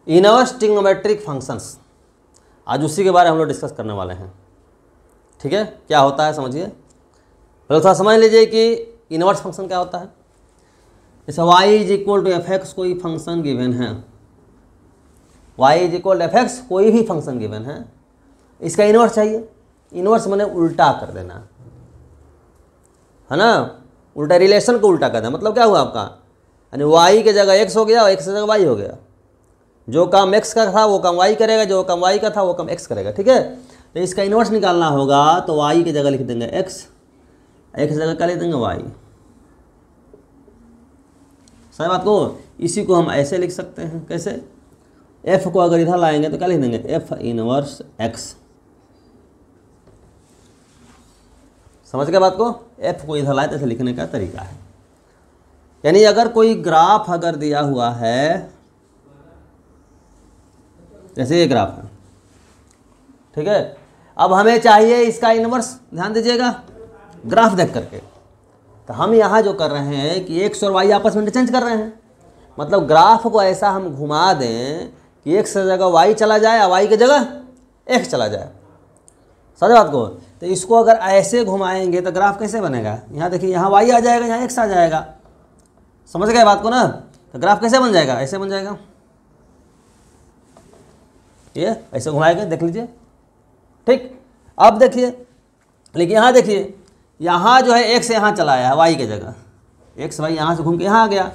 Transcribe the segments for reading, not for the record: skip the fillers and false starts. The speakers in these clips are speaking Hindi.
इनवर्स ट्रिग्नोमेट्रिक फंक्शंस, आज उसी के बारे में हम लोग डिस्कस करने वाले हैं। ठीक है, क्या होता है समझिए, पहले थोड़ा समझ लीजिए कि इनवर्स फंक्शन क्या होता है। जैसे y is equal to f x कोई फंक्शन गिवन है, y is equal to f x कोई भी फंक्शन गिवन है, इसका इनवर्स चाहिए। इनवर्स मैंने उल्टा कर देना है ना, उल्टा रिलेशन को उल्टा कर देना। मतलब क्या हुआ आपका, यानी y के जगह x हो गया और x की जगह y हो गया। जो काम x का था वो काम y करेगा, जो काम y का था वो काम x करेगा। ठीक है, तो इसका इनवर्स निकालना होगा तो y की जगह लिख देंगे x, x की जगह क्या लिख देंगे y। सही बात को, इसी को हम ऐसे लिख सकते हैं, कैसे, f को अगर इधर लाएंगे तो क्या लिख देंगे f इनवर्स x। समझ गए बात को, f को इधर लाए तो ऐसे लिखने का तरीका है। यानी अगर कोई ग्राफ अगर दिया हुआ है, जैसे ये ग्राफ है, ठीक है, अब हमें चाहिए इसका इनवर्स। ध्यान दीजिएगा ग्राफ देख करके, तो हम यहाँ जो कर रहे हैं कि x और y आपस में इंटरचेंज कर रहे हैं। मतलब ग्राफ को ऐसा हम घुमा दें कि x की जगह y चला जाए और y की जगह x चला जाए। समझ बात को, तो इसको अगर ऐसे घुमाएंगे तो ग्राफ कैसे बनेगा, यहाँ देखिए, यहाँ y आ जाएगा, यहाँ x आ जाएगा। समझ गए बात को ना, तो ग्राफ कैसे बन जाएगा, ऐसे बन जाएगा। ये ऐसे घुमाएंगे, देख लीजिए। ठीक, अब देखिए, लेकिन यहाँ देखिए, यहाँ जो है x यहाँ चला आया है y की जगह, x y यहाँ से घूम के यहाँ आ गया,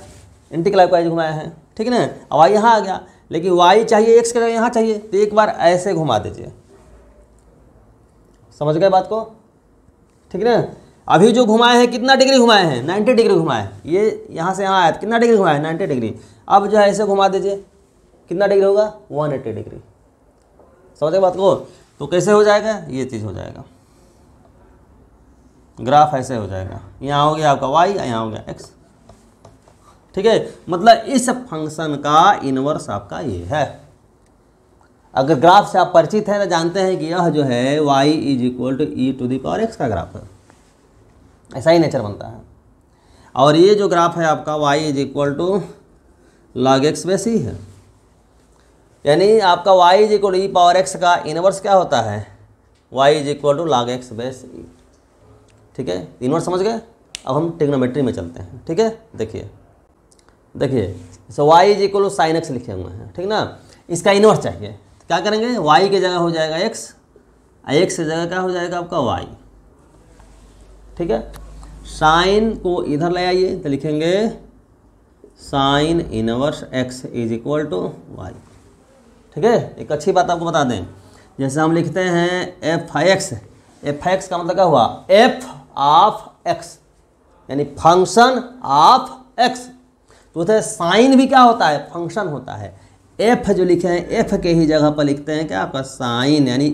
एंटी क्लॉकवाइज घुमाया है, ठीक है ना, अब y यहाँ आ गया, लेकिन y चाहिए x की जगह यहाँ चाहिए, तो एक बार ऐसे घुमा दीजिए। समझ गए बात को, ठीक है ना। अभी जो घुमाए हैं कितना डिग्री घुमाए हैं, 90 डिग्री घुमाए, ये यहाँ से यहाँ आया तो कितना डिग्री घुमाए, 90 डिग्री। अब जो है ऐसे घुमा दीजिए, कितना डिग्री होगा, 180 डिग्री। समझ गए बात को, तो कैसे हो जाएगा, ये चीज़ हो जाएगा, ग्राफ ऐसे हो जाएगा। यहाँ हो गया आपका y, यहाँ हो गया x। ठीक है, मतलब इस फंक्शन का इनवर्स आपका ये है। अगर ग्राफ से आप परिचित हैं तो जानते हैं कि यह जो है y is equal to e to the power x का ग्राफ है, ऐसा ही नेचर बनता है। और ये जो ग्राफ है आपका y is equal to log x base E है, यानी आपका y is equal to E power x का इनवर्स क्या होता है, y is equal to log x base E. ठीक है, इनवर्स समझ गए। अब हम ट्रिग्नोमेट्री में चलते हैं। ठीक है, देखिए जैसे y is equal to sine x लिखे हुए हैं, ठीक ना, इसका इनवर्स चाहिए, तो क्या करेंगे, y की जगह हो जाएगा x, x की जगह क्या हो जाएगा आपका y। ठीक है, साइन को इधर ले आइए तो लिखेंगे sine inverse x is equal to y। ठीक है, एक अच्छी बात आपको बता दें, जैसे हम लिखते हैं एफ एक्स का मतलब क्या हुआ, f ऑफ x, यानी फंक्शन ऑफ x। तो उधर साइन भी क्या होता है, फंक्शन होता है। f जो लिखे हैं, f के ही जगह पर लिखते हैं क्या आपका साइन, यानी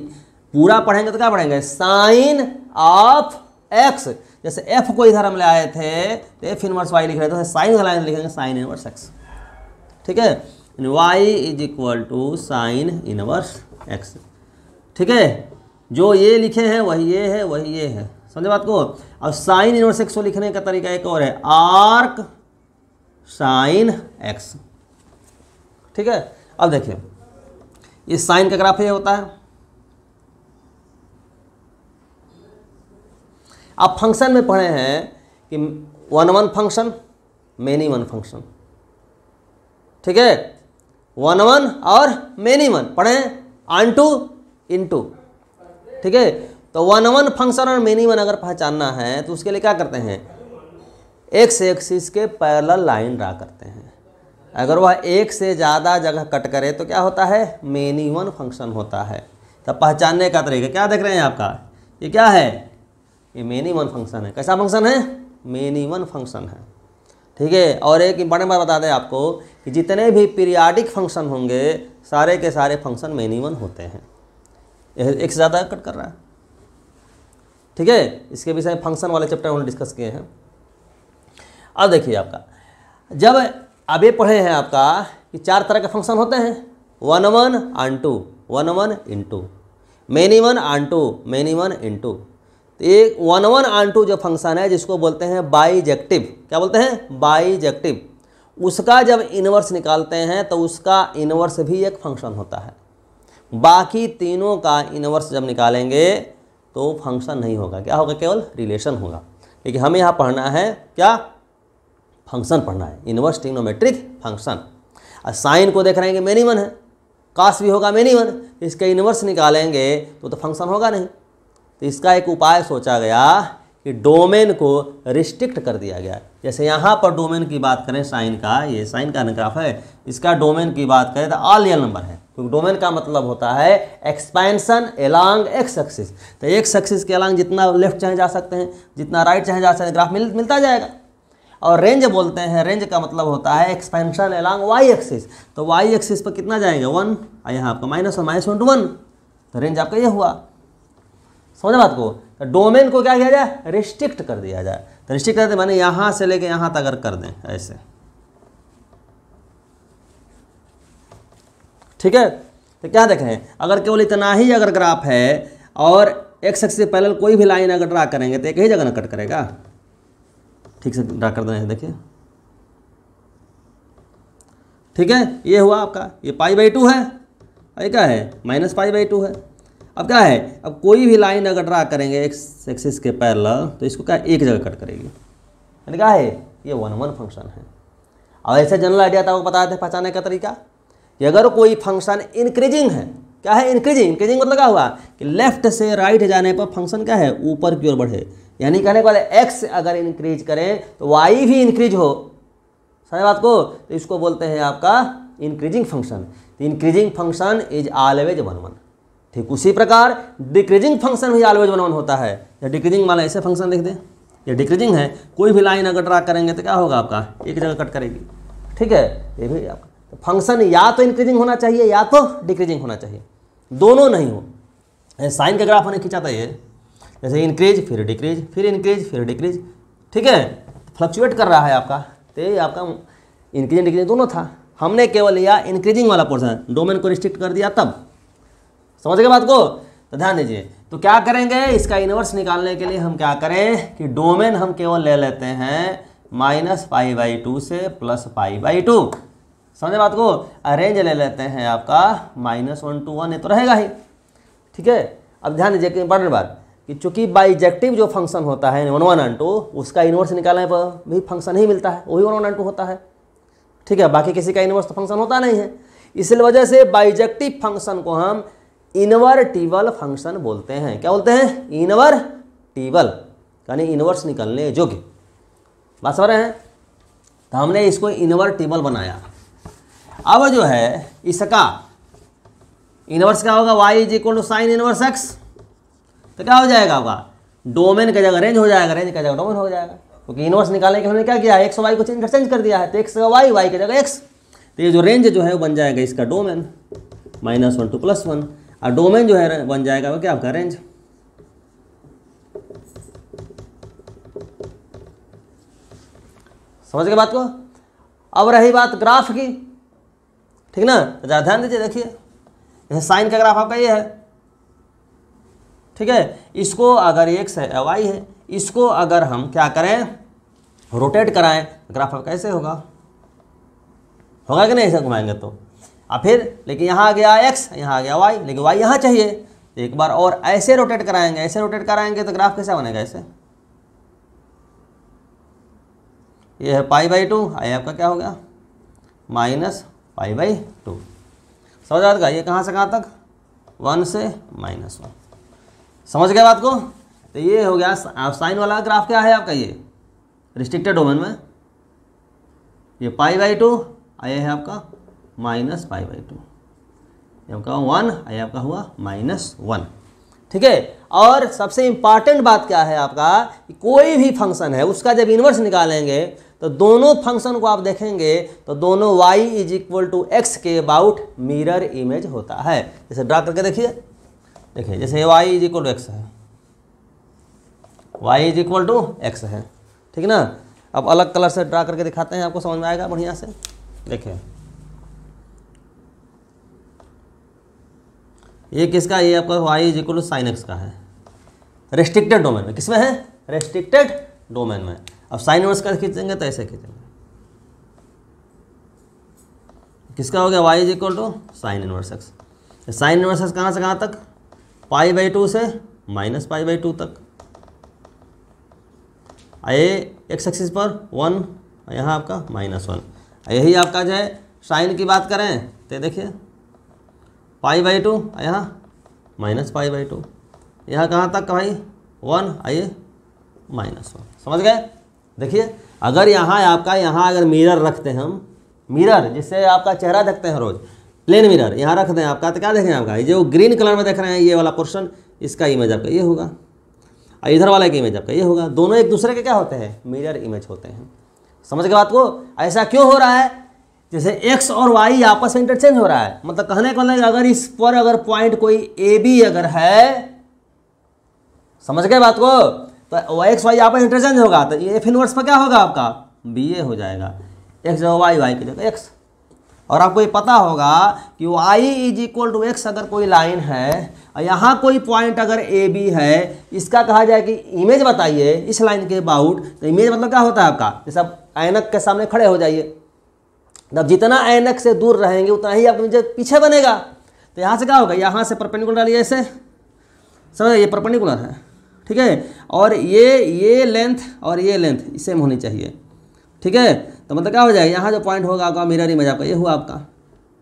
पूरा पढ़ेंगे तो क्या पढ़ेंगे, साइन ऑफ x। जैसे f को इधर हम ले आए थे तो f इनवर्स y लिख रहे थे, तो साइन वाला लिखेंगे साइन इनवर्स x। ठीक है, y is equal to sine inverse x। ठीक है, जो ये लिखे हैं वही ये है, वही ये है। समझे बात को। अब साइन इनवर्स x को लिखने का तरीका एक और है, आर्क साइन x। ठीक है, अब देखिए इस साइन का ग्राफ ये होता है। आप फंक्शन में पढ़े हैं कि 1 फंक्शन, मेनी वन फंक्शन। ठीक है, 1 और मेनी वन पढ़े हैं, ऑनटू इनटू। ठीक है, तो 1 फंक्शन और मेनी वन अगर पहचानना है तो उसके लिए क्या करते हैं, एक्स एक्सिस के पैरेलल लाइन ड्रा करते हैं। अगर वह एक से ज़्यादा जगह कट करे तो क्या होता है, मेनी वन फंक्शन होता है। तब पहचानने का तरीका क्या देख रहे हैं आपका, ये क्या है, ये मेनी वन फंक्शन है। कैसा फंक्शन है, मेनी वन फंक्शन है। ठीक है, और एक इंपॉर्टेंट बात बता दें आपको कि जितने भी पीरियाडिक फंक्शन होंगे सारे के सारे फंक्शन मेनी वन होते हैं। एक से ज़्यादा कट कर रहा है। ठीक है, इसके विषय फंक्शन वाले चैप्टर हमने डिस्कस किए हैं। अब देखिए आपका, जब अब ये पढ़े हैं आपका कि 4 तरह के फंक्शन होते हैं, 1 1 onto, 1 1 into, many one onto, many one into. तो एक 1 1 ऑनटू जो फंक्शन है जिसको बोलते हैं बाईजेक्टिव, क्या बोलते हैं, बाईजेक्टिव। उसका जब इन्वर्स निकालते हैं तो उसका इन्वर्स भी एक फंक्शन होता है। बाकी तीनों का इन्वर्स जब निकालेंगे तो फंक्शन नहीं होगा, क्या होगा, केवल रिलेशन होगा। लेकिन हमें यहाँ पढ़ना है क्या, फंक्शन पढ़ना है, इन्वर्स ट्रिग्नोमेट्रिक फंक्शन। और साइन को देख रहे हैं कि मेनी वन है, कास भी होगा मेनी वन, इसके इन्वर्स निकालेंगे तो फंक्शन होगा नहीं। तो इसका एक उपाय सोचा गया कि डोमेन को रिस्ट्रिक्ट कर दिया गया। जैसे यहाँ पर डोमेन की बात करें साइन का, ये साइन का ग्राफ है, इसका डोमेन की बात करें तो ऑल रियल नंबर है, क्योंकि डोमेन का मतलब होता है एक्सपेंशन एलॉन्ग एक्स एक्सिस। तो एक्स एक्सिस के एलॉन्ग जितना लेफ्ट चाहे जा सकते हैं, जितना राइट चाहे जा सकते हैं, ग्राफ मिलता जाएगा। और रेंज बोलते हैं, रेंज का मतलब होता है एक्सपेंशन एलॉन्ग वाई एक्सिस। तो वाई एक्सिस पर कितना जाएगा, 1, और यहाँ आपका -1 to 1, तो रेंज आपका ये हुआ। समझ बात को। तो डोमेन को क्या किया जाए, रिस्ट्रिक्ट कर दिया जाए। तो रिस्ट्रिक्ट करते माने यहाँ से लेके यहाँ तक अगर कर दें ऐसे, ठीक है। तो क्या देख रहे हैं, अगर केवल इतना ही अगर ग्राफ है और एक्स एक्सिस से पैरेलल कोई भी लाइन अगर ड्रा करेंगे तो एक ही जगह ना कट करेगा। ठीक से ड्रा कर दें, देखिए, ठीक है। ये हुआ आपका, ये π/2 है, ये क्या है, -π/2 है। अब क्या है, अब कोई भी लाइन अगर ड्रा करेंगे एक्स एक्सिस के पैरेलल तो इसको क्या एक जगह कट करेगी, यानी क्या है, ये 1-1 फंक्शन है। और ऐसे जनरल आइडिया था, वो बताते हैं पहचानने का तरीका कि अगर कोई फंक्शन इंक्रीजिंग है, क्या है इंक्रीजिंग, इंक्रीजिंग मतलब क्या हुआ कि लेफ्ट से राइट जाने पर फंक्शन क्या है, ऊपर की ओर बढ़े। यानी कहने वाले एक्स अगर इंक्रीज करें तो वाई भी इंक्रीज हो, समझ बात को, तो इसको बोलते हैं आपका increasing function. Increasing function is always 1-1। ठीक उसी प्रकार डिक्रीजिंग फंक्शन भी ऑलवेज 1-1 होता है। या डिक्रीजिंग वाला ऐसे फंक्शन देख दें, ये डिक्रीजिंग है, कोई भी लाइन अगर ड्रा करेंगे तो क्या होगा आपका, एक जगह कट करेगी, ठीक है। ये भी आपका तो फंक्शन या तो इंक्रीजिंग होना चाहिए या तो डिक्रीजिंग होना चाहिए, दोनों नहीं हो। साइन का ग्राफ होने खींचा था ये, जैसे इंक्रीज फिर डिक्रीज फिर इंक्रीज फिर डिक्रीज, ठीक है, फ्लक्चुएट कर रहा है आपका। तो ये आपका इंक्रीजिंग डिक्रीजिंग दोनों था, हमने केवल लिया इंक्रीजिंग वाला पोर्शन, डोमेन को रिस्ट्रिक्ट कर दिया तब। समझ गए बात को, तो ध्यान दीजिए। तो क्या करेंगे, इसका इन्वर्स निकालने के लिए हम क्या करें कि डोमेन हम केवल ले लेते हैं -π/2 से +π/2। समझे बात को। रेंज ले लेते हैं आपका -1 to 1, ये तो रहेगा ही, ठीक है। अब ध्यान दीजिए कि इंपॉर्टेंट बात कि चूंकि बाइजेक्टिव जो फंक्शन होता है 1-1 उसका इन्वर्स निकालने पर भी फंक्शन ही मिलता है, वही 1-1 होता है, ठीक है। बाकी किसी का इन्वर्स तो फंक्शन होता नहीं है, इसलिए वजह से बाइजेक्टिव फंक्शन को हम इनवर्टिबल फंक्शन बोलते हैं। क्या बोलते हैं, इनवर्टिबल, यानी इन्वर्स निकलने योग्य। बात समझ रहे हैं। तो हमने इसको इनवर्टिबल बनाया। अब जो है इसका इनवर्स क्या होगा, y = sin इनवर्स x। तो क्या हो जाएगा आपका, डोमेन की जगह रेंज हो जाएगा, रेंज की जगह डोमेन हो जाएगा, क्योंकि इनवर्स निकालने के हमने क्या किया, एक्स वाई को इंटरचेंज कर दिया है। तो एक्स का वाई, वाई की जगह एक्स, तो ये जो रेंज जो है वो बन जाएगा इसका डोमेन -1 to +1, और डोमेन जो है बन जाएगा वो क्या आपका रेंज। समझ गए बात को। अब रही बात ग्राफ की, ठीक ना, तो ज़रा ध्यान दीजिए। देखिए जैसे साइन का ग्राफ आपका ये है, ठीक है। इसको अगर एक्स है वाई है, इसको अगर हम क्या करें, रोटेट कराएं, ग्राफ आपका कैसे होगा, होगा कि नहीं, ऐसे घुमाएंगे तो। और फिर लेकिन यहाँ आ गया एक्स, यहाँ आ गया वाई, लेकिन वाई यहाँ चाहिए, तो एक बार और ऐसे रोटेट कराएंगे, ऐसे रोटेट कराएंगे तो ग्राफ कैसा बनेगा, ऐसे। ये है π/2, ये आपका क्या हो गया -π/2। समझ आएगा, ये कहाँ से कहाँ तक, 1 से -1। समझ गए बात को। तो ये हो गया साइन वाला ग्राफ। क्या है आपका, ये रिस्ट्रिक्टेड डोमेन में ये π/2, ये है आपका -π/2, ये आपका 1, ये आपका हुआ -1, ठीक है। और सबसे इंपॉर्टेंट बात क्या है आपका, कोई भी फंक्शन है उसका जब इन्वर्स निकालेंगे तो दोनों फंक्शन को आप देखेंगे तो दोनों y = x के अबाउट मिरर इमेज होता है। जैसे ड्रा करके देखिए, देखिए जैसे y = x है, y = x है, ठीक ना। अब अलग कलर से ड्रा करके दिखाते हैं, आपको समझ में आएगा बढ़िया से। देखिए ये किसका, ये आपका y = sin x का है, रेस्ट्रिक्टेड डोमेन में। किसमें है, रेस्ट्रिक्टेड डोमेन में। अब साइन इनवर्स का खींचेंगे तो ऐसे खींचेंगे, किसका हो गया, y is equal to sine inverse x. Sine inverse x कहाँ से कहाँ तक, π/2 से -π/2 तक। ये एक्स एक्सिस पर 1, यहाँ आपका -1। यही आपका जो है साइन की बात करें तो देखिए π/2, यहाँ -π/2, यहाँ कहाँ तक भाई 1, आइए -1। समझ गए। देखिए अगर यहाँ आपका, यहाँ अगर मिरर रखते हैं हम, मिरर जिससे आपका चेहरा देखते हैं रोज, प्लेन मिरर यहाँ रख दें आपका, तो क्या देखें आपका, ये जो ग्रीन कलर में देख रहे हैं ये वाला पोर्शन, इसका इमेज आपका ये होगा और इधर वाला का इमेज आपका ये होगा। दोनों एक दूसरे के क्या होते हैं, मिरर इमेज होते हैं। समझ गए बात को। ऐसा क्यों हो रहा है, जैसे x और y आपस में इंटरचेंज हो रहा है। मतलब कहने का मतलब अगर इस पर अगर पॉइंट कोई ए बी अगर है, समझ गए बात को, तो x y आपस में इंटरचेंज होगा, तो ये एफ इनवर्स पर क्या होगा आपका, बी ए हो जाएगा। x जगह y, y की जगह x। और आपको ये पता होगा कि y is equal to x अगर कोई लाइन है और यहाँ कोई पॉइंट अगर ए बी है, इसका कहा जाए कि इमेज बताइए इस लाइन के अबाउट। तो इमेज मतलब क्या होता है आपका, जैसे आप ऐनक के सामने खड़े हो जाइए, तब जितना ऐनक से दूर रहेंगे उतना ही आपका इमेज पीछे बनेगा। तो यहाँ से क्या होगा, यहाँ से परपेंडिकुलर डालिए ऐसे, समझ, ये परपेंडिकुलर है, ठीक है। और ये लेंथ और ये लेंथ सेम होनी चाहिए, ठीक है। तो मतलब क्या हो जाएगा, यहाँ जो पॉइंट होगा आपका मिरर इमेज आपका ये हुआ आपका,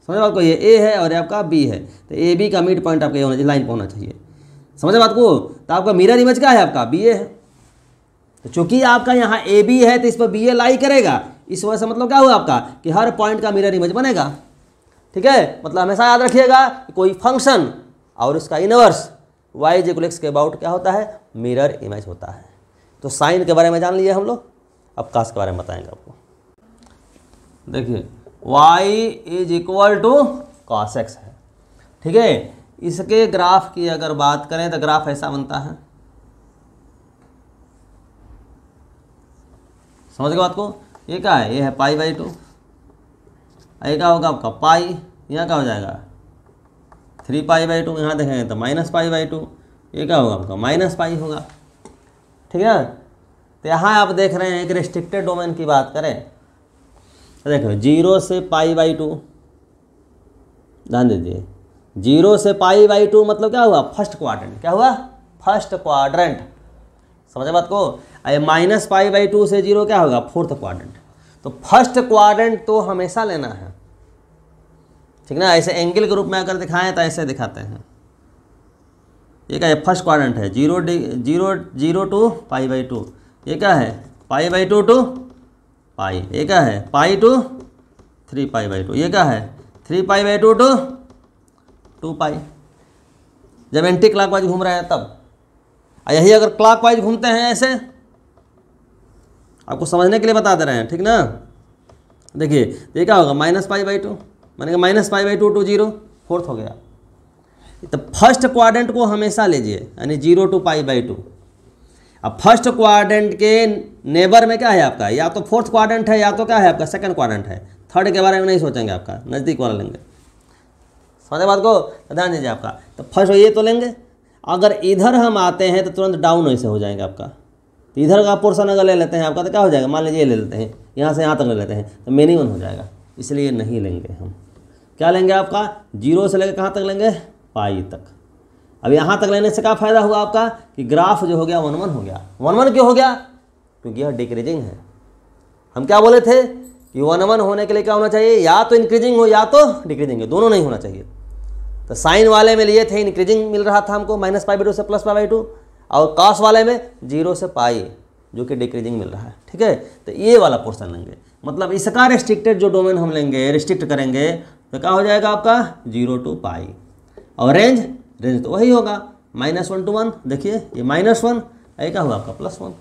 समझ बात को, ये ए है और ये आपका बी है, तो ए बी का मिड पॉइंट आपका ये होना चाहिए, लाइन पर होना चाहिए। समझ बात को। तो आपका मिरर इमेज क्या है आपका, बी ए है। तो चूंकि आपका यहाँ ए बी है तो इस पर बी ए लाई करेगा, इस वजह से मतलब क्या हुआ आपका कि हर पॉइंट का मिरर इमेज बनेगा, ठीक है। मतलब हमेशा याद रखिएगा कि कोई फंक्शन और उसका inverse y is equal x के अबाउट क्या होता है, मिरर इमेज होता है। तो साइन के बारे में जान लिए हम लोग, अब कास के बारे में बताएंगे आपको। देखिए y is equal to cos x है, ठीक है। इसके ग्राफ की अगर बात करें तो ग्राफ ऐसा बनता है, समझ गए बात को। ये क्या है, ये है π/2, ये क्या होगा आपका पाई, यहाँ क्या हो जाएगा 3π/2, यहाँ देखेंगे तो -π/2, ये क्या होगा आपका -π होगा, ठीक है। तो यहाँ आप देख रहे हैं एक रिस्ट्रिक्टेड डोमेन की बात करें तो देखो 0 से π/2, ध्यान दीजिए 0 से π/2 मतलब क्या हुआ, फर्स्ट क्वाड्रेंट, क्या हुआ, फर्स्ट क्वाड्रेंट। समझे बात को। ये -π/2 से 0 क्या होगा, फोर्थ क्वाड्रेंट। तो फर्स्ट क्वाड्रेंट तो हमेशा लेना है, ठीक ना। ऐसे एंगल के रूप में अगर दिखाएं तो ऐसे दिखाते हैं, ये क्या है, फर्स्ट क्वाड्रेंट है 0 टू π/2, ये क्या है π/2 टू पाई, ये क्या है पाई टू 3π/2, ये क्या है 3π/2 टू 2π। जब एंटी क्लॉकवाइज घूम रहे हैं तब, यही अगर क्लॉकवाइज घूमते हैं ऐसे, आपको समझने के लिए बता दे रहे हैं, ठीक ना। देखिए ये क्या होगा -π/2, मानेगा -π/2 टू 0, फोर्थ हो गया। तो फर्स्ट क्वाड्रेंट को हमेशा लीजिए, यानी 0 टू π/2। अब फर्स्ट क्वाड्रेंट के नेबर में क्या है आपका, या तो फोर्थ क्वाड्रेंट है या तो क्या है आपका सेकंड क्वाड्रेंट है। थर्ड के बारे में नहीं सोचेंगे, आपका नज़दीक वाला लेंगे। समझे बात को, ध्यान दीजिए आपका। तो फर्स्ट ये तो लेंगे, अगर इधर हम आते हैं तो तुरंत डाउन ऐसे हो जाएंगे आपका। तो इधर का पोर्शन अगर ले लेते हैं आपका तो क्या हो जाएगा, मान लीजिए ये ले लेते हैं, यहाँ से यहाँ तक ले लेते हैं तो मिनिमम हो जाएगा, इसलिए नहीं लेंगे हम। क्या लेंगे आपका, 0 से लेकर कहाँ तक लेंगे, पाई तक। अब यहाँ तक लेने से क्या फ़ायदा हुआ आपका कि ग्राफ जो हो गया 1 1 हो गया। 1 1 क्यों हो गया, क्योंकि यह डिक्रीजिंग है। हम क्या बोले थे कि 1 1 होने के लिए क्या होना चाहिए, या तो इंक्रीजिंग हो या तो डिक्रीजिंग हो, दोनों नहीं होना चाहिए। तो साइन वाले में लिए थे इंक्रीजिंग मिल रहा था हमको -π/2 से +π/2, और कॉस वाले में 0 से पाई जो कि डिक्रीजिंग मिल रहा है, ठीक है। तो ये वाला पोर्शन लेंगे, मतलब इसका रिस्ट्रिक्टेड जो डोमेन हम लेंगे, रिस्ट्रिक्ट करेंगे तो क्या हो जाएगा आपका 0 टू पाई। और रेंज तो वही होगा -1 to 1। देखिए ये -1, ये क्या हुआ आपका +1,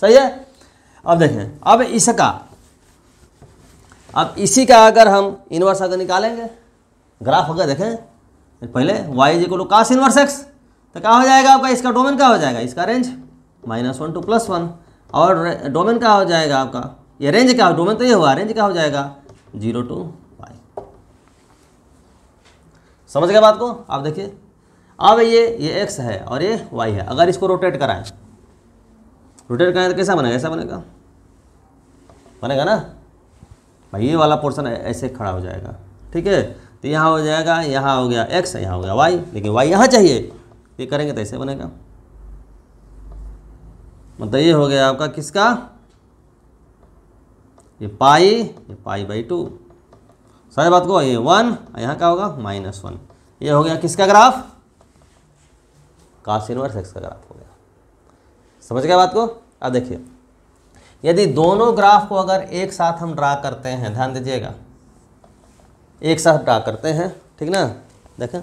सही है। अब देखें, अब इसका, अब इसी का अगर हम इनवर्स अगर निकालेंगे, ग्राफ अगर देखें पहले y is equal to cos inverse x, तो क्या हो जाएगा आपका, इसका डोमेन क्या हो जाएगा, इसका रेंज -1 टू +1, और डोमेन क्या हो जाएगा आपका, ये रेंज क्या, डोमेन तो ये हुआ, रेंज क्या हो जाएगा 0 टू पाई। समझ गए बात को। आप देखिए अब ये x है और ये y है, अगर इसको रोटेट कराएं, रोटेट करें तो कैसा बनेगा, ऐसा बनेगा, बनेगा ना। भाई ये वाला पोर्शन ऐसे खड़ा हो जाएगा, ठीक है। तो यहाँ हो जाएगा, यहाँ हो गया x, यहाँ हो गया y, लेकिन y यहाँ चाहिए, ये करेंगे तो ऐसे बनेगा। मतलब ये हो गया आपका किसका, ये पाई बाई 2, सारी बात को, ये 1, यहाँ क्या होगा -1। ये हो गया किसका ग्राफ, cos इनवर्स x का ग्राफ हो गया। समझ गए बात को। अब देखिए, यदि दोनों ग्राफ को अगर एक साथ हम ड्रा करते हैं, ध्यान दीजिएगा, एक साथ ड्रा करते हैं, ठीक ना, देखें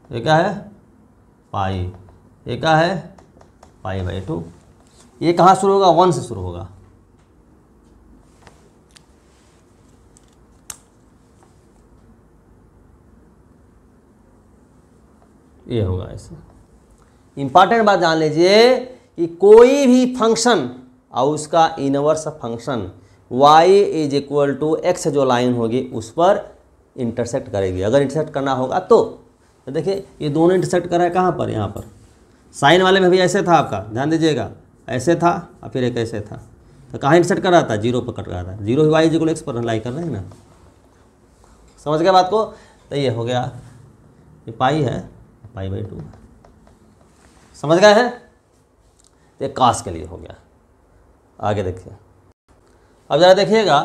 ये क्या है पाई, ये क्या है पाई बाई 2। ये कहाँ शुरू होगा, 1 से शुरू होगा, ये होगा ऐसे। इंपॉर्टेंट बात जान लीजिए कि कोई भी फंक्शन और उसका inverse function y is equal to x जो लाइन होगी उस पर इंटरसेक्ट करेगी। अगर इंटरसेक्ट करना होगा तो देखिए ये दोनों इंटरसेक्ट कर रहा है कहाँ पर, यहाँ पर। साइन वाले में भी ऐसे था आपका, ध्यान दीजिएगा, ऐसे था और फिर एक ऐसे था, तो कहाँ इंटरसेक्ट कर रहा था, 0 पर कट रहा था। 0 y इज इक्वल x पर लाई कर रहे हैं ना, समझ गए बात को। तो ये हो गया, ये पाई है, पाई बाई 2, समझ गए हैं। ये कास के लिए हो गया। आगे देखिए, अब ज़रा देखिएगा,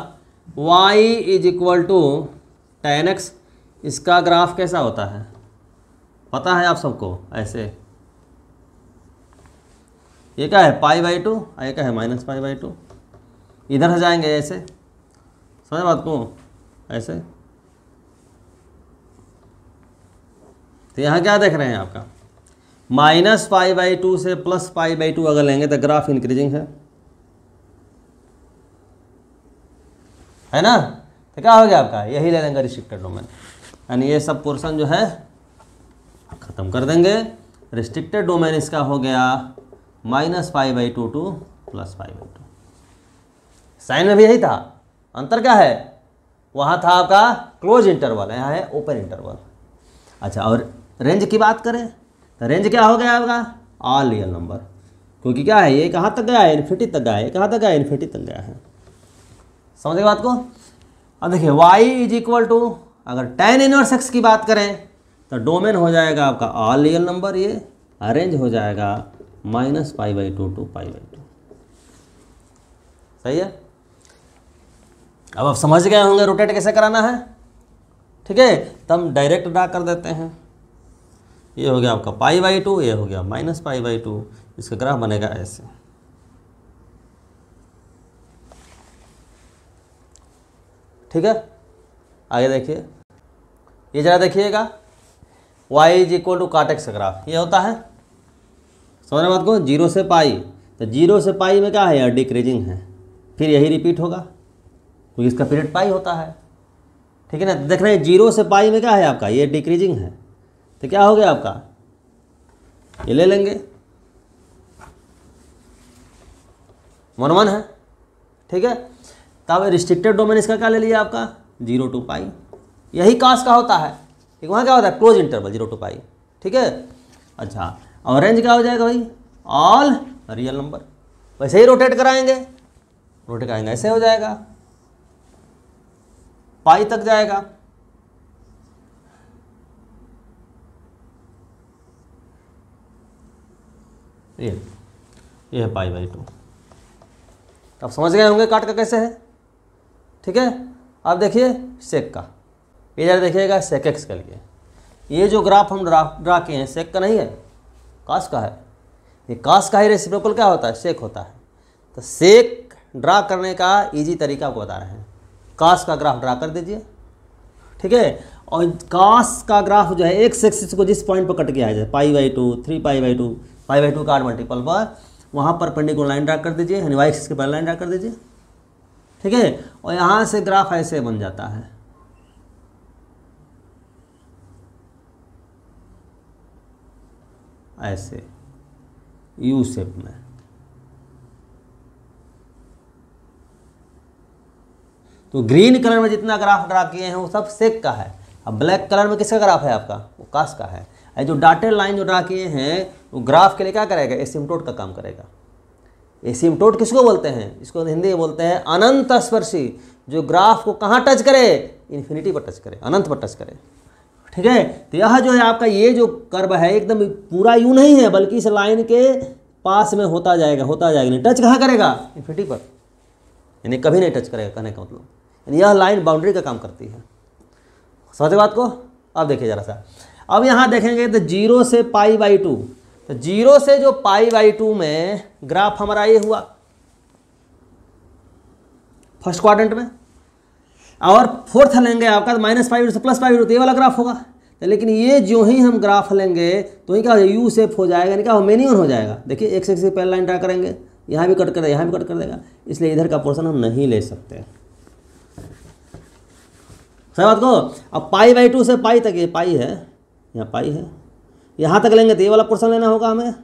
y is equal to tan x, इसका ग्राफ कैसा होता है पता है आप सबको, ऐसे। ये क्या है पाई बाई 2, ये क्या है -पाई बाई 2। इधर से जाएंगे ऐसे, समझ बात को, ऐसे। तो यहाँ क्या देख रहे हैं आपका, -पाई बाई 2 से +पाई बाई 2 अगर लेंगे तो ग्राफ इंक्रीजिंग है ना। तो क्या हो गया आपका, यही ले लेंगे रिस्ट्रिक्टेड डोमेन, यानी ये सब पोर्शन जो है ख़त्म कर देंगे। रिस्ट्रिक्टेड डोमेन इसका हो गया -pi by 2 to +pi by 2। Sine में भी यही था, अंतर क्या है, वहाँ था आपका क्लोज इंटरवल, यहाँ है ओपन इंटरवल। अच्छा, और रेंज की बात करें तो रेंज क्या हो गया आपका, ऑल रियल नंबर, क्योंकि क्या है ये कहाँ तक गया है, इन्फिनिटी तक गया है, कहाँ तक गया है, इन्फिनिटी तक गया है। समझे बात को। अब देखिए y इज इक्वल टू, अगर tan इनवर्स x की बात करें तो डोमेन हो जाएगा आपका ऑल रियल नंबर, ये रेंज हो जाएगा -pi by 2 to pi by 2। सही है। अब आप समझ गए होंगे रोटेट कैसे कराना है, ठीक है। तो हम डायरेक्ट ड्रा कर देते हैं। ये हो गया आपका पाई बाई 2, ये हो गया -पाई बाई 2, इसका ग्राफ बनेगा ऐसे। ठीक है, आगे देखिए, ये जरा देखिएगा, y इज इक्वल टू काट एक्स का ग्राफ ये होता है, समझने बात को। 0 से पाई, तो 0 से पाई में क्या है यार, डिक्रीजिंग है, फिर यही रिपीट होगा क्योंकि इसका पीरियड पाई होता है, ठीक है ना। देख रहे हैं 0 से पाई में क्या है आपका, ये डिक्रीजिंग है, तो क्या हो गया आपका, ये ले लेंगे 1 है, ठीक है। तब रिस्ट्रिक्टेड डोमेन इसका क्या ले लिया आपका, 0 टू पाई, यही कास का होता है, ठीक। वहाँ क्या होता है क्लोज इंटरवल 0 टू पाई, ठीक है। अच्छा, और रेंज क्या हो जाएगा भाई, ऑल रियल नंबर। वैसे ही रोटेट कराएंगे, रोटेट कराएंगे ऐसे हो जाएगा, पाई तक जाएगा। ये है पाई बाई 2। अब समझ गए होंगे काट का कैसे है, ठीक है। अब देखिए सेक का, ये जरा देखिएगा सेक एक्स के लिए। ये जो ग्राफ हम ड्रा किए हैं सेक का नहीं है, कास का है। ये कास का ही रेसिप्रोकल क्या होता है, सेक होता है। तो सेक ड्रा करने का इजी तरीका आपको बता रहे हैं। कास का ग्राफ ड्रा कर दीजिए, ठीक है। और कास का ग्राफ जो है एक्स एक्सिस को जिस पॉइंट पर कट गया है, जैसे पाई by 2, 3 pi by 2, pi by 2 का 8 मल्टीपल पर, वहाँ पर परपेंडिकुलर लाइन ड्रा कर दीजिए, यानी वाई एक्सिस के पैरेलल लाइन ड्रा कर दीजिए, ठीक है। और यहाँ से ग्राफ ऐसे बन जाता है, ऐसे यू शेप में। तो ग्रीन कलर में जितना ग्राफ ड्रा किए हैं वो सब सेक का है। अब ब्लैक कलर में किसका ग्राफ है आपका, वो कास का है। ये जो डॉटेड लाइन जो ड्रा किए हैं वो ग्राफ के लिए क्या करेगा, एसिम्पटोट का काम करेगा। एसिम्पटोट किसको बोलते हैं, इसको हिंदी में बोलते हैं अनंत स्पर्शी, जो ग्राफ को कहाँ टच करे, इन्फिनिटी पर टच करे, अनंत पर टच करे। ठीक है, तो यह जो है आपका ये जो कर्व है एकदम पूरा यूं नहीं है, बल्कि इस लाइन के पास में होता जाएगा नहीं, टच कहाँ करेगा, इन्फिनिटी पर, यानी कभी नहीं टच करेगा, कहने का मतलब यानी यह लाइन बाउंड्री का काम करती है। समझे बात को। अब देखिए जरा सा, अब यहाँ देखेंगे तो 0 से π/2, तो 0 से जो π/2 में ग्राफ हमारा ये हुआ फर्स्ट क्वाड्रेंट में, और फोर्थ लेंगे आपका तो -π/2 से +π/2, तो ये वाला ग्राफ होगा। तो लेकिन ये जो ही हम ग्राफ लेंगे तो ही क्या हो जाएगा, यू शेप हो जाएगा, यानी क्या हो, मेनी वन हो जाएगा। देखिए एक से पहले लाइन ड्रा करेंगे, यहाँ भी कट कर देगा, यहाँ भी कट कर देगा, इसलिए इधर का पोर्शन हम नहीं ले सकते। सही बात को। अब π/2 से पाई तक, ये पाई है, यहाँ पाई है, यहाँ तक लेंगे तो ये वाला पोर्शन लेना होगा हमें।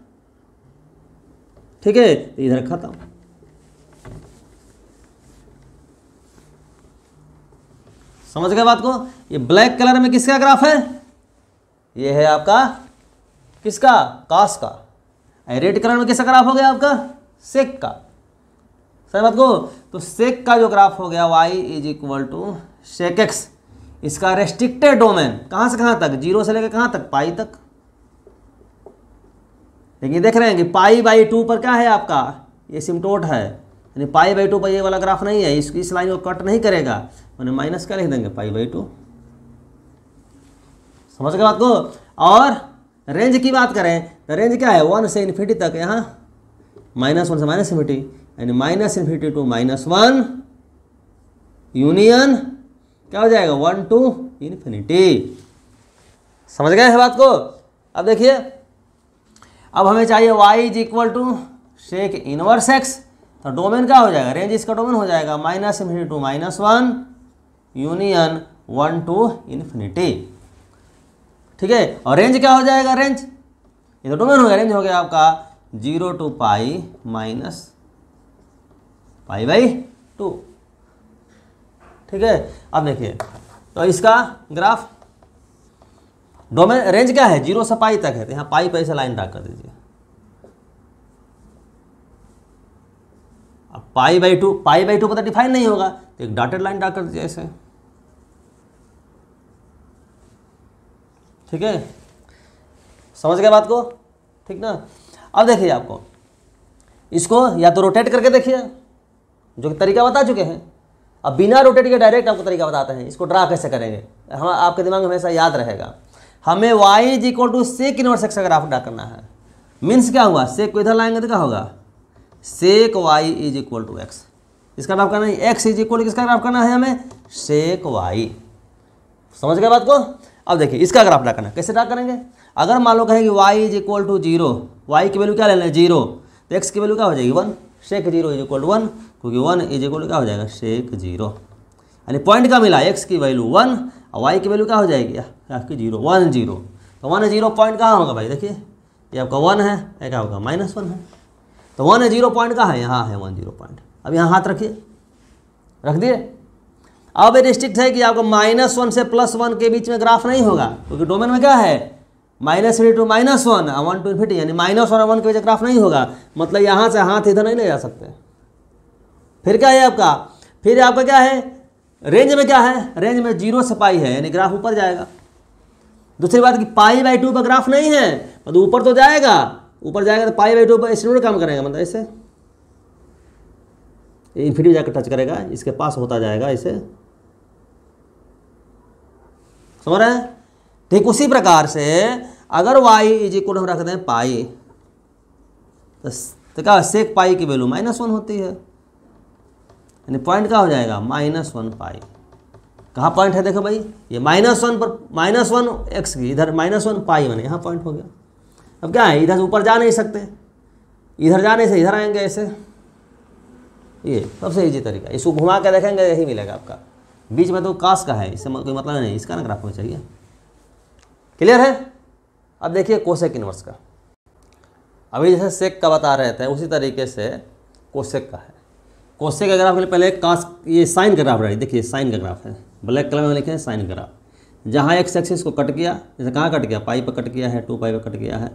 ठीक है, तो इधर खत्म। समझ गए बात को। ये ब्लैक कलर में किसका ग्राफ है, ये है आपका किसका, कास का। रेड कलर में किसका ग्राफ हो गया आपका, सेक का। सही बात को। तो सेक का जो ग्राफ हो गया y = sec x, इसका रेस्ट्रिक्टेड डोमेन कहाँ से कहाँ तक, 0 से लेकर कहाँ तक, पाई तक। लेकिन देख रहे हैं कि π/2 पर क्या है आपका, ये सिम्टोट है, यानी π/2 पर ये वाला ग्राफ नहीं है, इस लाइन को कट नहीं करेगा, मैंने माइनस क्या लिख देंगे, π/2। समझ गए बात को। और रेंज की बात करें तो रेंज क्या है, 1 से इन्फिनिटी तक, यहाँ -1 से -इन्फिनिटी, यानी -इन्फिनिटी टू -1 यूनियन क्या हो जाएगा, 1 to इन्फिनिटी। समझ गए है बात को। अब देखिए, अब हमें चाहिए y = sec इनवर्स x, तो डोमेन क्या हो जाएगा, रेंज इसका डोमेन हो जाएगा -infinity to -1 union 1 to infinity. ठीक है, और रेंज क्या हो जाएगा, रेंज ये तो डोमेन हो गया, रेंज हो गया आपका 0 to π -π/2। ठीक है, अब देखिए तो इसका ग्राफ डोमेन रेंज क्या है, 0 से पाई तक है, तो यहाँ पाई पे से लाइन ड्रा कर दीजिए। अब π/2 पता डिफाइन नहीं होगा, तो एक डॉटेड लाइन ड्रा कर दीजिए ऐसे। ठीक है, समझ गए बात को, ठीक ना। अब देखिए आपको इसको या तो रोटेट करके देखिए, जो कि तरीका बता चुके हैं। अब बिना रोटेट के डायरेक्ट आपको तरीका बताते हैं, इसको ड्रा कैसे करेंगे, हम आपके दिमाग में हमेशा याद रहेगा। हमें y = sec इनवर्स x का ग्राफ ड्रा करना है। मीन्स क्या हुआ, सेक को इधर लाएंगे तो क्या होगा, sec y = x, इसका ग्राफ करना है। x = किसका ग्राफ करना है हमें, sec y। समझ गए बात को। अब देखिए इसका ग्राफ ड्रा करना है, कैसे ड्रा करेंगे। अगर मान लो कहें कि y = 0, y की वैल्यू क्या ले लें, 0, तो x की वैल्यू क्या हो जाएगी, 1, sec 0 = 1, क्योंकि 1 क्या हो जाएगा, sec 0, यानी पॉइंट का मिला, x की वैल्यू 1 और y की वैल्यू क्या हो जाएगी आपकी 0, 1 0। तो 1 0 पॉइंट कहाँ होगा भाई, देखिए ये आपका 1 है, ये क्या होगा, -1 है। तो 1 0 पॉइंट कहाँ है, यहाँ है 1 0 पॉइंट। अब यहाँ हाथ रखिए, रख दिए। अब ये रिस्ट्रिक्ट है कि आपको -1 से +1 के बीच में ग्राफ नहीं होगा, क्योंकि डोमेन में क्या है, -3 to -1 और 1 to इन्फिनिटी, यानी -1 और 1 के बीच ग्राफ नहीं होगा। मतलब यहाँ से हाथ इधर नहीं ले जा सकते। फिर क्या है आपका, फिर आपका क्या है, रेंज में क्या है, रेंज में 0 से पाई है, यानी ग्राफ ऊपर जाएगा। दूसरी बात कि π/2 पर ग्राफ नहीं है, मतलब ऊपर तो जाएगा, ऊपर जाएगा तो π/2 पर स्टूडेंट काम करेगा, मतलब ऐसे इन्फिनिटी जाकर टच करेगा, इसके पास होता जाएगा ऐसे। समझ रहे हैं। ठीक उसी प्रकार से अगर y = हम रख दें पाई, तो क्या sec पाई की वैल्यू -1 होती है, यानी पॉइंट क्या हो जाएगा, -1 पाई। कहाँ पॉइंट है देखो भाई, ये -1 पर -1 x की, इधर -1 पाई, मैंने यहाँ पॉइंट हो गया। अब क्या है, इधर से ऊपर जा नहीं सकते, इधर जाने से इधर आएंगे ऐसे, ये सबसे ईजी तरीका। इसको घुमा के देखेंगे यही मिलेगा आपका। बीच में तो कास का है, इससे कोई मतलब नहीं, इसका ना ग्राफ होना चाहिए। क्लियर है। अब देखिए कोसेक इनवर्स का, अभी जैसे सेक का बता रहे थे उसी तरीके से कोसेक का है। कोसेक का ग्राफ पहले कास, ये साइन का ग्राफ रही, देखिए साइन का ग्राफ है, ब्लैक कलर में लिखे हैं साइन ग्राफ। जहाँ एक्स एक्सिस को कट किया, जैसे कहाँ कट गया, पाई पर कट किया है, 2 पाई पर कट गया है,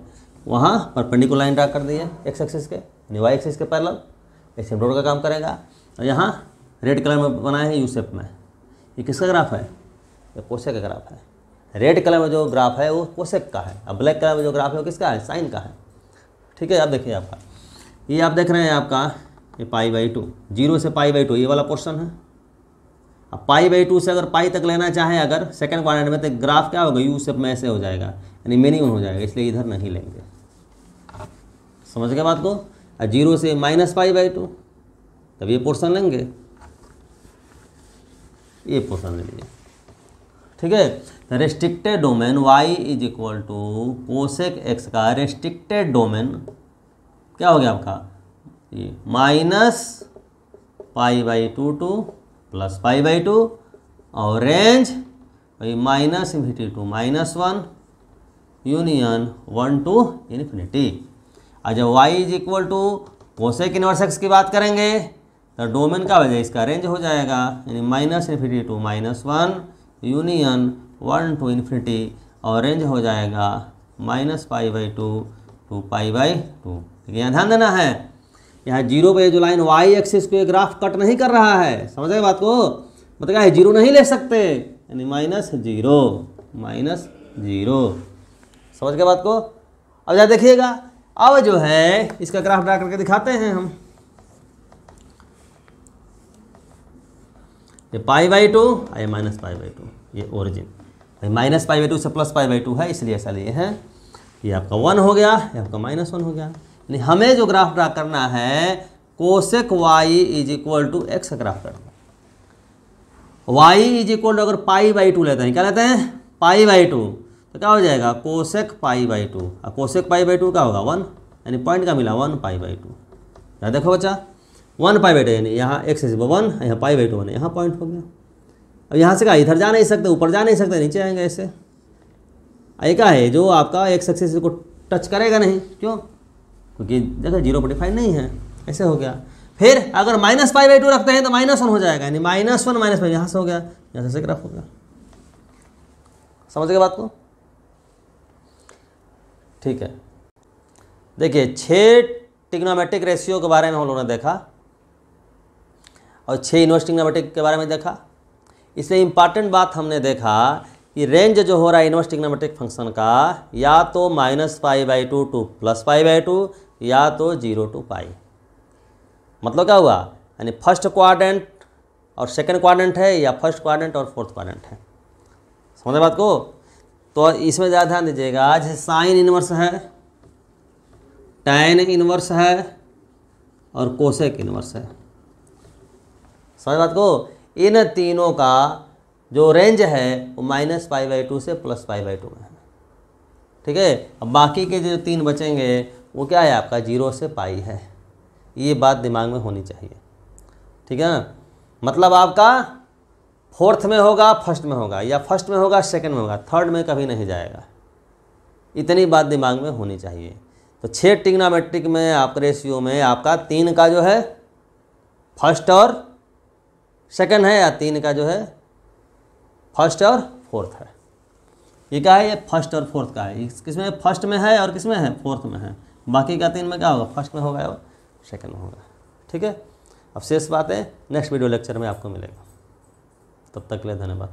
वहाँ परपेंडिकुलर लाइन ड्रा कर दी है एक्स एक्सिस के, यानी वाई एक्सिस के पैरेलल, ऐसे रोड का काम करेगा। और यहाँ रेड कलर में बनाए हैं यू शेप में, ये किसका ग्राफ है, ये कोसेक का ग्राफ है। रेड कलर में जो ग्राफ है वो कोसेक का है, अब ब्लैक कलर में जो ग्राफ है वो किसका है, साइन का है। ठीक है, अब देखिए आपका ये आप देख रहे हैं आपका ये π/2, 0 से π/2 ये वाला पोर्शन है। अब π/2 से अगर पाई तक लेना चाहें अगर सेकंड क्वाड्रेंट में, तो ग्राफ क्या होगा, यू शेप में ऐसे हो जाएगा, यानी मिनिमम हो जाएगा, इसलिए इधर नहीं लेंगे। समझ गए बात को। 0 से -π/2 तब ये पोर्शन लेंगे, ये पोर्शन ले लीजिए। ठीक है, restricted domain y = cosec x का रेस्ट्रिक्टेड डोमेन क्या हो गया आपका, ये -π/2 टू +π/2 और रेंज -∞ टू -1 यूनियन 1 टू इन्फिनिटी। और जब y = कोसेक इनवर्स x की बात करेंगे तो डोमेन का वजह इसका रेंज हो जाएगा, यानी -∞ टू -1 यूनियन 1 टू इन्फिनिटी और रेंज हो जाएगा -π/2 टू π/2। यहाँ ध्यान देना है, यहाँ 0 पे जो लाइन y एक्सिस को ये ग्राफ कट नहीं कर रहा है, समझ गए बात को, मतलब क्या है 0 नहीं ले सकते, यानी -0 समझ गए बात को। अब जरा देखिएगा, अब जो है इसका ग्राफ ड्रा करके दिखाते हैं हम। ये π/2 और ये -π/2, ये ओरिजिन -π/2 से +π/2 है, इसलिए ऐसा लिए हैं। ये आपका 1 हो गया, ये आपका -1 हो गया। यानी हमें जो ग्राफ ड्रा करना है कोसेक y = x का ग्राफ करना है। y = अगर π/2 लेते हैं, क्या लेते हैं, π/2, तो क्या हो जाएगा कोसेक π/2, और कोसेक π/2 क्या होगा 1, यानी पॉइंट का मिला 1π/2। क्या देखो बच्चा 1π/2, यानी यहाँ x = 1, यहाँ π/2 1, यहाँ पॉइंट हो गया। अब यहाँ से क्या इधर जा नहीं सकते, ऊपर जा नहीं सकते, नीचे आएंगे ऐसे। ये क्या है, जो आपका एक्स एक्सिस को टच करेगा नहीं, क्यों, क्योंकि जगह 0 पर डिफाइन नहीं है, ऐसे हो गया। फिर अगर -π/2 रखते हैं तो -1 हो जाएगा, यानी -1 यहाँ से हो गया, यहाँ से ग्राफ हो गया। समझ गए बात को। ठीक है, देखिए 6 ट्रिग्नोमेट्रिक रेशियो के बारे में हम लोगों ने देखा और 6 इनवर्स ट्रिग्नोमेट्रिक के बारे में देखा। इसलिए इम्पॉर्टेंट बात हमने देखा कि रेंज जो हो रहा है इनवर्स ट्रिग्नोमेट्रिक फंक्शन का, या तो -π/2 टू +π/2 या तो 0 टू π। मतलब क्या हुआ, यानी फर्स्ट क्वाड्रेंट और सेकंड क्वाड्रेंट है, या फर्स्ट क्वाड्रेंट और फोर्थ क्वाड्रेंट है। समझे बात को। तो इसमें ज़्यादा ध्यान दीजिएगा, जैसे साइन इनवर्स है, टैन इनवर्स है और कोसेक इनवर्स है। समझ बात को। इन तीनों का जो रेंज है वो -π/2 से +π/2 में है। ठीक है, अब बाकी के जो 3 बचेंगे वो क्या है आपका 0 से π है। ये बात दिमाग में होनी चाहिए। ठीक है ना, मतलब आपका फोर्थ में होगा, फर्स्ट में होगा, या फर्स्ट में होगा, सेकंड में होगा, थर्ड में कभी नहीं जाएगा। इतनी बात दिमाग में होनी चाहिए। तो 6 ट्रिग्नोमेट्रिक में आपका रेशियो में आपका 3 का जो है फर्स्ट और सेकंड है, या 3 का जो है फर्स्ट और फोर्थ है। ये क्या है, ये फर्स्ट और फोर्थ का है। किसमें फर्स्ट में है और किसमें है, फोर्थ में है। बाकी का 3 में क्या होगा, फर्स्ट में होगा और सेकंड में होगा। ठीक है, अब शेष बातें नेक्स्ट वीडियो लेक्चर में आपको मिलेगा। तब तक के लिए धन्यवाद।